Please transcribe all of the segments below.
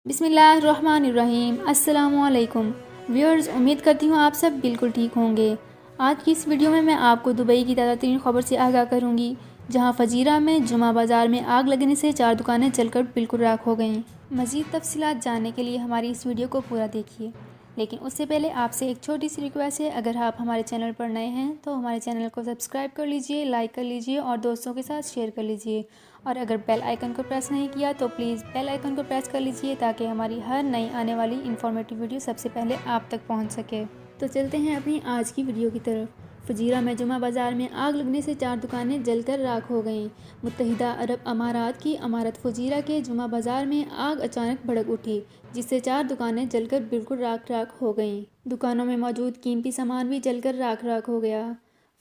बिस्मिल्लाहिर्रहमानिर्रहीम। अस्सलामुअलैकुम व्यूअर्स, उम्मीद करती हूँ आप सब बिल्कुल ठीक होंगे। आज की इस वीडियो में मैं आपको दुबई की ताज़ा तरीन खबर से आगाह करूँगी, जहाँ फजीरा में जुमा बाज़ार में आग लगने से 4 दुकानें जलकर बिल्कुल राख हो गईं। मज़ीद तफसीलात जानने के लिए हमारी इस वीडियो को पूरा देखिए, लेकिन उससे पहले आपसे एक छोटी सी रिक्वेस्ट है, अगर आप हमारे चैनल पर नए हैं तो हमारे चैनल को सब्सक्राइब कर लीजिए, लाइक कर लीजिए और दोस्तों के साथ शेयर कर लीजिए। और अगर बेल आइकन को प्रेस नहीं किया तो प्लीज़ बेल आइकन को प्रेस कर लीजिए, ताकि हमारी हर नई आने वाली इन्फॉर्मेटिव वीडियो सबसे पहले आप तक पहुंच सके। तो चलते हैं अपनी आज की वीडियो की तरफ। फजीरा में जुमा बाज़ार में आग लगने से 4 दुकानें जलकर राख हो गईं। मुत्तहिदा अरब अमारात की अमारत फजीरा के जुमा बाज़ार में आग अचानक भड़क उठी, जिससे 4 दुकानें जलकर बिल्कुल राख राख हो गईं। दुकानों में मौजूद कीमती सामान भी जलकर राख राख हो गया।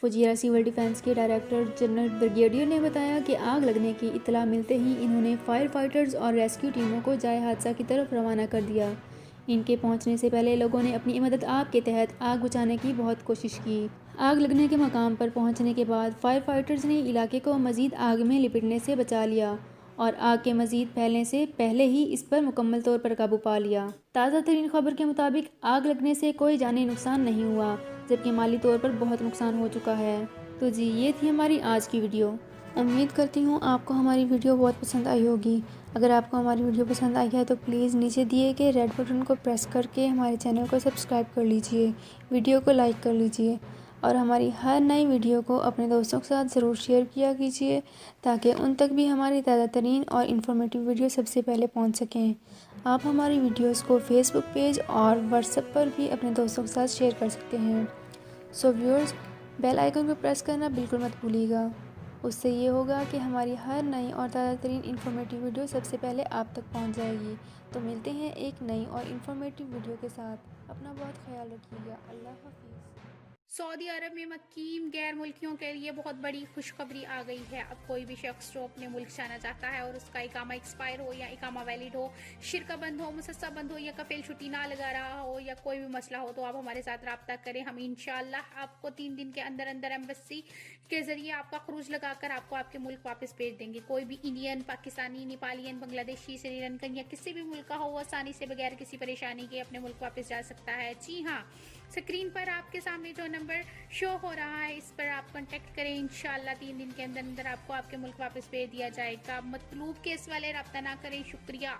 फजीरा सिविल डिफेंस के डायरेक्टर जनरल ब्रिगेडियर ने बताया कि आग लगने की इत्तला मिलते ही इन्होंने फायर फाइटर्स और रेस्क्यू टीमों को जाए हादसा की तरफ रवाना कर दिया। इनके पहुंचने से पहले लोगों ने अपनी मदद आप के तहत आग बुझाने की बहुत कोशिश की। आग लगने के मकाम पर पहुंचने के बाद फायर फाइटर्स ने इलाके को मज़ीद आग में लिपटने से बचा लिया और आग के मज़ीद फैलने से पहले ही इस पर मुकम्मल तौर पर काबू पा लिया। ताज़ा तरीन खबर के मुताबिक आग लगने से कोई जानी नुकसान नहीं हुआ, जबकि माली तौर पर बहुत नुकसान हो चुका है। तो जी, ये थी हमारी आज की वीडियो। उम्मीद करती हूँ आपको हमारी वीडियो बहुत पसंद आई होगी। अगर आपको हमारी वीडियो पसंद आई है तो प्लीज़ नीचे दिए गए रेड बटन को प्रेस करके हमारे चैनल को सब्सक्राइब कर लीजिए, वीडियो को लाइक कर लीजिए और हमारी हर नई वीडियो को अपने दोस्तों के साथ ज़रूर शेयर किया कीजिए, ताकि उन तक भी हमारी ताज़ा तरीन और इन्फॉर्मेटिव वीडियो सबसे पहले पहुंच सकें। आप हमारी वीडियोस को फेसबुक पेज और व्हाट्सएप पर भी अपने दोस्तों के साथ शेयर कर सकते हैं। सो व्यूअर्स, बेल आइकन को प्रेस करना बिल्कुल मत भूलिएगा। उससे ये होगा कि हमारी हर नई और ताज़ा तरीन इन्फॉर्मेटिव वीडियो सबसे पहले आप तक पहुंच जाएगी। तो मिलते हैं एक नई और इन्फॉर्मेटिव वीडियो के साथ। अपना बहुत ख्याल रखिएगा। अल्लाह हाफिज़। सऊदी अरब में मुकीम गैर मुल्कियों के लिए बहुत बड़ी खुशखबरी आ गई है। अब कोई भी शख्स जो अपने मुल्क जाना चाहता है और उसका इकामा एक्सपायर हो या इकामा वैलिड हो, शिरका बंद हो, मुसस्सा बंद हो या कफील छुट्टी ना लगा रहा हो या कोई भी मसला हो, तो आप हमारे साथ रब्ता करें। हम इंशाल्लाह आपको 3 दिन के अंदर अंदर एम्बेसी के जरिए आपका खरूज लगाकर आपको आपके मुल्क वापस भेज देंगे। कोई भी इंडियन, पाकिस्तानी, नेपालियन, बांग्लादेशी, श्रीलंकन या किसी भी मुल्क का हो, आसानी से बगैर किसी परेशानी के अपने मुल्क वापस जा सकता है। जी हाँ, स्क्रीन पर आपके सामने जो नंबर शो हो रहा है, इस पर आप कांटेक्ट करें। इंशाल्लाह 3 दिन के अंदर अंदर आपको आपके मुल्क वापस भेज दिया जाएगा। मतलूब केस वाले रब्ता ना करें। शुक्रिया।